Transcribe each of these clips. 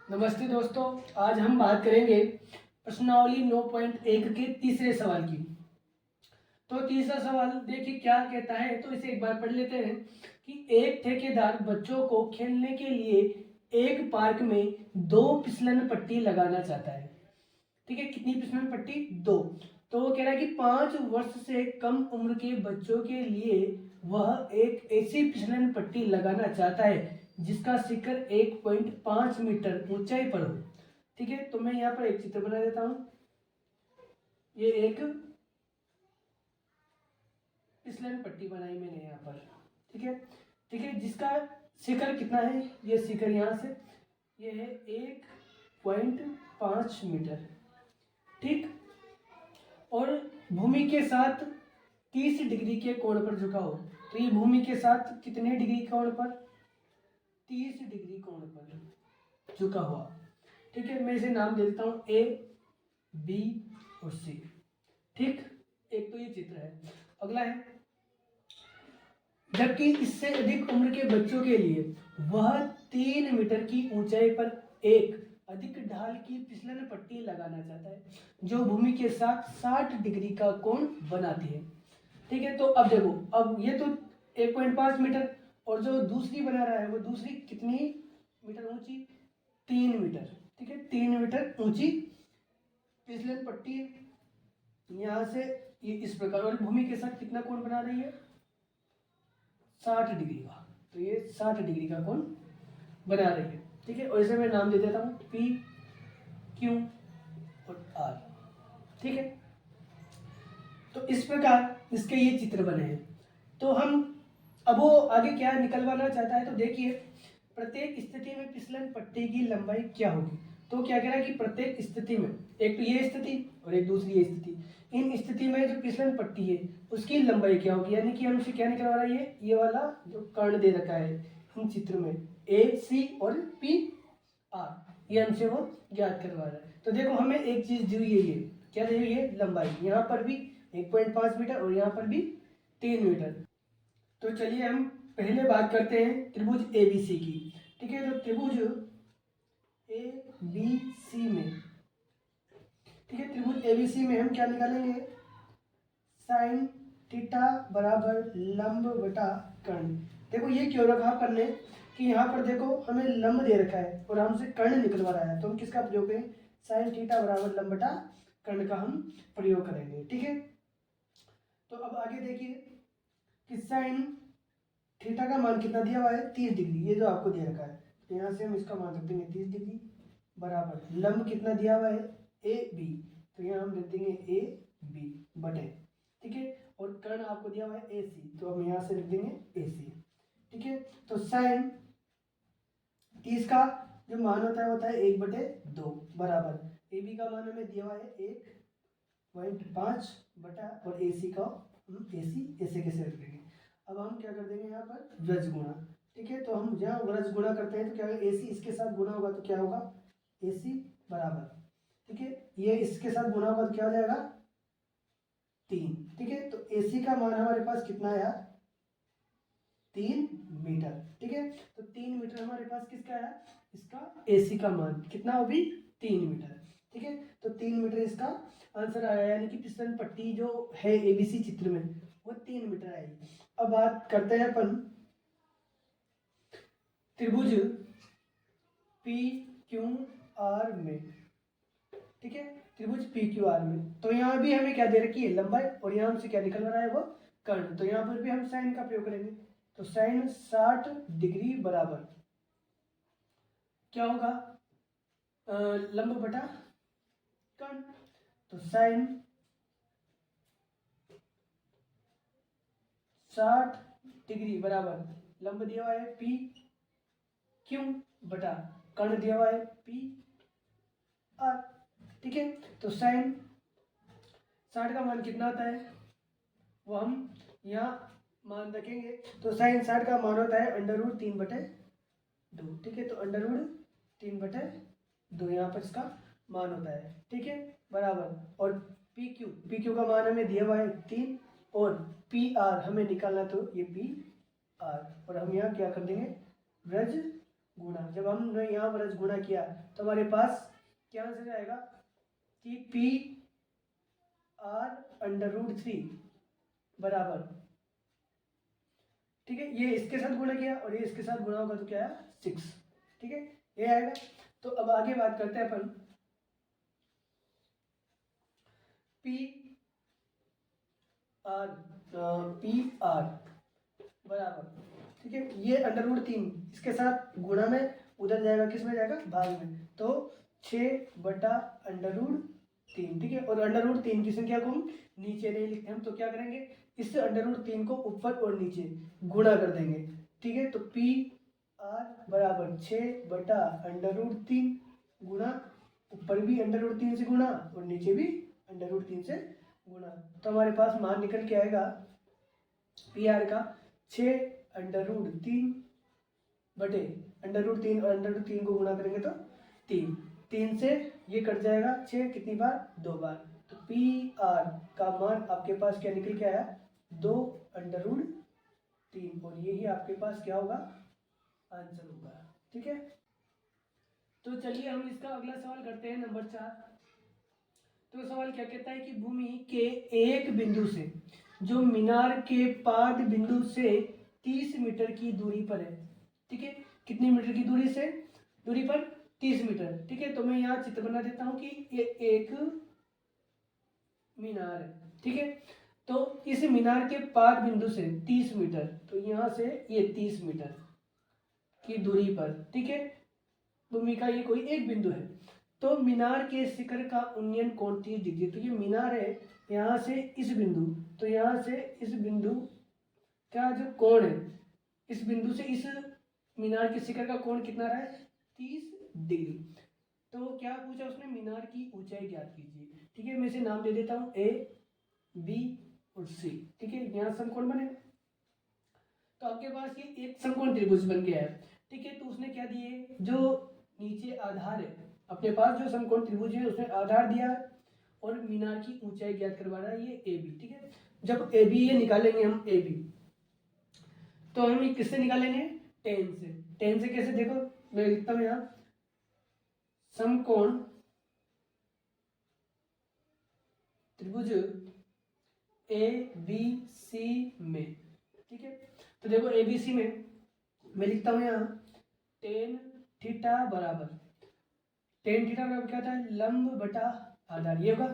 नमस्ते दोस्तों, आज हम बात करेंगे प्रश्नावली 9.1 के तीसरे सवाल की। तो तीसरा सवाल देखिए क्या कहता है, तो इसे एक बार पढ़ लेते हैं कि एक ठेकेदार बच्चों को खेलने के लिए एक पार्क में 2 फिसलन पट्टी लगाना चाहता है। ठीक है, कितनी फिसलन पट्टी? 2। तो वो कह रहा है कि 5 वर्ष से कम उम्र के बच्चों के लिए वह एक ऐसी फिसलन पट्टी लगाना चाहता है जिसका शिखर 1.5 मीटर ऊंचाई पर हो। ठीक है, तो मैं यहाँ पर एक चित्र बना देता हूँ। ये एक फिसलन पट्टी बनाई मैंने यहाँ पर। ठीक है, ठीक है, जिसका शिखर कितना है? ये शिखर यहाँ से ये है 1.5 मीटर। ठीक, और भूमि के साथ 30 डिग्री के कोण पर झुका हो। तो ये भूमि के साथ कितने डिग्री कोण पर? 30 डिग्री कोण पर झुका हुआ। ठीक है, मैं इसे नाम दे देता हूँ ए, बी और सी। ठीक, एक तो ये चित्र है। अगला है, जबकि इससे अधिक उम्र के बच्चों के लिए वह 3 मीटर की ऊंचाई पर एक अधिक ढाल की फिसलन पट्टी लगाना चाहता है जो भूमि के साथ 60 डिग्री का कोण बनाती है। ठीक है, तो अब देखो, अब ये तो 1.5 मीटर, और जो दूसरी बना रहा है वो दूसरी कितनी मीटर ऊंची? 3 मीटर। ठीक है, 3 मीटर ऊंची फिसलन पट्टी यहाँ से ये इस प्रकार, और भूमि के साथ कितना कोण बना रही है? 60 डिग्री का। तो ये 60 डिग्री का कोण बना रही है। ठीक है, और इसे मैं नाम दे देता हूँ पी, क्यू और आर। ठीक है, तो इस प्रकार इसके ये चित्र बने हैं। तो हम अब वो आगे क्या निकलवाना चाहता है, तो देखिए प्रत्येक स्थिति में फिसलन पट्टी की लंबाई क्या होगी। तो क्या कह रहा है कि प्रत्येक स्थिति में, एक तो ये स्थिति और एक दूसरी ये स्थिति, इन स्थिति में जो फिसलन पट्टी है उसकी लंबाई क्या होगी, यानी कि हमसे क्या निकलवा रहा है, ये वाला जो कर्ण दे रखा है इन चित्र में ए, सी और पी, आर, ये हमसे वो ज्ञात करवा रहा है। तो देखो हमें एक चीज दी हुई है, ये क्या दी हुई है? लंबाई। यहाँ पर भी 1.5 मीटर और यहाँ पर भी 3 मीटर। तो चलिए हम पहले बात करते हैं त्रिभुज एबीसी की। ठीक है, तो त्रिभुज एबीसी में, ठीक है, त्रिभुज एबीसी में हम क्या निकालेंगे? साइन थीटा बराबर लंब बटा कर्ण। देखो ये क्यों रखा अपन ने कि यहाँ पर देखो हमें लंब दे रखा है और हमसे कर्ण निकलवा रहा है, तो हम किसका प्रयोग करें? साइन थीटा बराबर लंब बटा कर्ण का हम प्रयोग करेंगे। ठीक है, तो अब आगे देखिए कि साइन थीटा का मान कितना दिया हुआ है? 30 डिग्री, ये जो आपको दे रखा है। तो यहाँ से हम इसका मान रख देंगे 30 डिग्री बराबर लंब कितना दिया हुआ है? A B. तो यहाँ हम रख देंगे ए बी बटे, ठीक है, और कर्ण आपको दिया हुआ है ए सी, तो हम यहाँ से रख देंगे ए सी। ठीक है, तो साइन 30 का जो मान होता है 1/2 बराबर ए बी का मान हमें दिया हुआ है 1.5 बटा, और ए सी का हम ए सी ऐसे कैसे रख देंगे। अब हम क्या कर देंगे यहाँ पर? व्रज गुणा। ठीक है, तो हम जहाँ व्रज गुणा करते हैं तो क्या होगा? ए सी इसके साथ गुणा होगा तो क्या होगा? ए सी बराबर, ठीक है, ये इसके साथ गुणा होगा तो क्या हो जाएगा? 3। ठीक है, तो ए सी का मान हमारे पास कितना है यार? 3 मीटर। ठीक है, तो 3 मीटर हमारे पास किसका है? इसका ए सी का मान कितना हो भी? 3 मीटर। ठीक है, तो 3 मीटर इसका आंसर आया, यानी कि फिसलन पट्टी जो है एबीसी चित्र में वो 3 मीटर आएगी। अब बात करते हैं अपन त्रिभुज पी क्यू आर में। ठीक है, त्रिभुज पी क्यू आर में, तो यहाँ भी हमें क्या दे रखी है? लंबाई, और यहाँ से क्या निकल रहा है? वो कर्ण। तो यहाँ पर भी हम साइन का प्रयोग करेंगे, तो साइन 60 डिग्री बराबर क्या होगा? लंब बटा कर्ण। तो साइन 60 डिग्री बराबर लंब दिया हुआ है पी क्यू बटा कर्ण दिया हुआ है पी आर। ठीक है, तो साइन 60 का मान कितना आता है वो हम यहाँ मान रखेंगे। तो साइन 60 का मान होता है √3/2। ठीक है, तो √3/2 यहाँ पर इसका मान होता है। ठीक है, बराबर, और पी क्यू का मान हमें दिया हुआ है 3, और पी आर हमें निकालना, तो ये पी आर, और हम यहाँ क्या कर देंगे? व्रज गुणा, जब हमने यहाँ वर्ज गुणा किया तो हमारे पास क्या आंसर आएगा कि पी आर √3 बराबर, ठीक है, ये इसके साथ गुणा किया और ये इसके साथ गुणा होगा तो क्या है 6, ठीक है, ये आएगा। तो अब आगे बात करते हैं अपन पी आर बराबर, ठीक है, ये √3 इसके साथ गुणा में उधर जाएगा, किस में जाएगा भाग में, तो 6/√3, ठीक है, और √3 की संख्या को हम नीचे नहीं लिखते हम, तो क्या करेंगे इस √3 को ऊपर और नीचे गुणा कर देंगे, ठीक है, तो पी आर बराबर 6/√3 गुणा, ऊपर भी √3 से गुणा और नीचे भी √3 से गुणा, तो हमारे पास मान निकल के आएगा पी आर का 6/√3 बटे √3 और √3 को गुणा करेंगे तो 3 से ये कट जाएगा, 6 कितनी बार 2 बार, तो पी आर का मान आपके पास क्या निकल के आया 2/√3, और यही आपके पास क्या होगा आंसर होगा, ठीक है। तो चलिए हम इसका अगला सवाल करते हैं नंबर 4। तो सवाल क्या कहता है कि भूमि के एक बिंदु से जो मीनार के पाद बिंदु से 30 मीटर की दूरी पर है, ठीक है, कितनी मीटर की दूरी पर 30 मीटर, ठीक है, तो मैं यहाँ चित्र बना देता हूँ कि ये एक मीनार है, ठीक है, तो इस मीनार के पाद बिंदु से 30 मीटर, तो यहाँ से ये 30 मीटर की दूरी पर, ठीक है, भूमि का ये कोई एक बिंदु है, तो मीनार के शिखर का उन्नयन कोण 30 डिग्री, तो ये मीनार है यहाँ से इस बिंदु, तो यहाँ से इस बिंदु का जो कोण है, इस बिंदु से इस मीनार के शिखर का कोण कितना रहा है 30 डिग्री। तो क्या पूछा उसने, मीनार की ऊंचाई ज्ञात कीजिए, ठीक है, मैं इसे नाम दे देता हूँ ए बी और सी, ठीक है, यहाँ समकोण बने, तो आपके पास ये एक समकोण त्रिभुज बन गया है, ठीक है, तो उसने क्या दिए, जो नीचे आधार है अपने पास, जो समकोण त्रिभुज है उसने आधार दिया है और मीनार की ऊंचाई ज्ञात करवा रहा है, ये ए बी, ठीक है, जब ए बी ये निकालेंगे हम ए बी, तो हम ये किससे निकालेंगे टेन से कैसे, देखो मैं लिखता हूँ यहाँ समकोण त्रिभुज ए बी सी में, ठीक है, तो देखो ए बी सी में मैं लिखता हूँ यहाँ टेन थीटा बराबर क्या होता है लंब बटा आधार, ये होगा,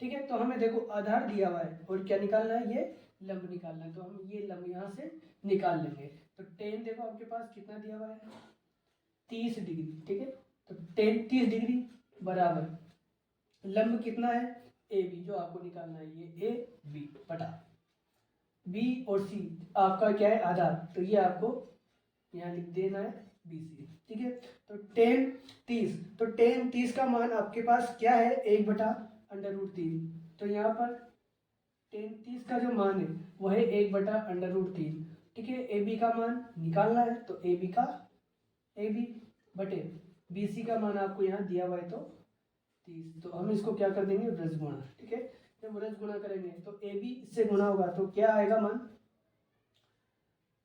ठीक है, तो हमें देखो आधार दिया हुआ है और क्या निकालना है, ये लंब निकालना है, तो हम ये लंब यहाँ से निकाल लेंगे, तो टेन देखो आपके पास कितना दिया हुआ है 30 डिग्री, ठीक है, तो टेन 30 डिग्री बराबर लंब कितना है ए बी, जो आपको निकालना है ये ए बी बटा बी और सी आपका क्या है आधार, तो ये आपको यहाँ लिख देना है बी सी, ठीक है, तो टेन 30 का मान आपके पास क्या है 1/√3, तो यहाँ पर टेन 30 का जो मान है वो है 1/√3, ठीक है, ए बी का मान निकालना है, तो ए बी बटे बी सी का मान आपको यहाँ दिया हुआ है तो 30, तो हम इसको क्या कर देंगे व्रज गुणा, ठीक है, जब व्रज गुणा करेंगे तो ए बी इससे गुणा होगा तो क्या आएगा मान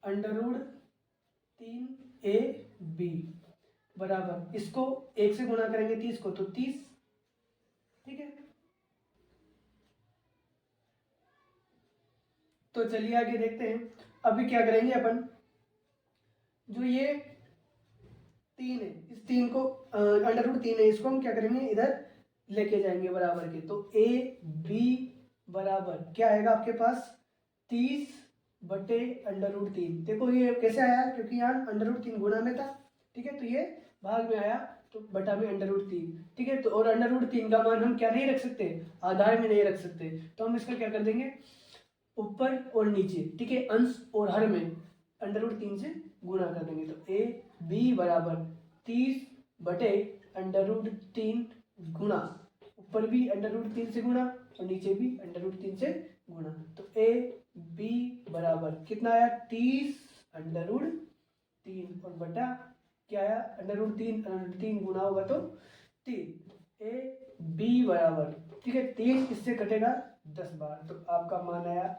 √3 ए बी बराबर, इसको 1 से गुणा करेंगे 30 को तो 30, ठीक है, तो चलिए आगे देखते हैं। अभी क्या करेंगे अपन, जो ये 3 है इस 3 को √3 है, इसको हम क्या करेंगे इधर लेके जाएंगे बराबर के, तो ए बी बराबर क्या आएगा आपके पास 30/√3, देखो ये कैसे आया क्योंकि यहाँ √3 गुणा में था, ठीक है, तो ये भाग में आया तो बटा में √3, ठीक है, तो और √3 का मान हम क्या नहीं रख सकते आधार में नहीं रख सकते, तो हम इसका क्या कर देंगे ऊपर और नीचे, ठीक है, अंश और हर में √3 से गुणा कर देंगे, तो ए बी बराबर 30/√3 गुणा ऊपर भी √3 से गुणा और नीचे भी √3 से गुणा, तो ए बी बराबर कितना आया 30/√3 और बटा क्या आया √3 गुणा होगा तो 3, ए बी बराबर, ठीक है, 3 इससे कटेगा 10 बार, तो आपका मान आया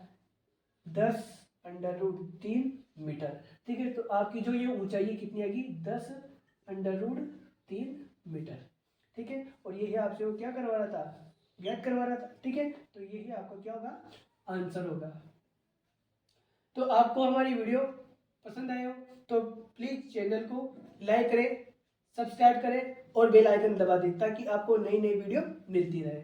10/√3 मीटर, ठीक है, तो आपकी जो ये ऊंचाई कितनी आएगी 10 √3 मीटर। ठीक है, और यही आपसे वो क्या करवा रहा था, ज्ञात करवा रहा था। ठीक है, तो यही आपका क्या होगा, आंसर होगा। तो आपको हमारी वीडियो पसंद आए हो तो प्लीज़ चैनल को लाइक करें, सब्सक्राइब करें और बेल आइकन दबा दें ताकि आपको नई नई वीडियो मिलती रहे।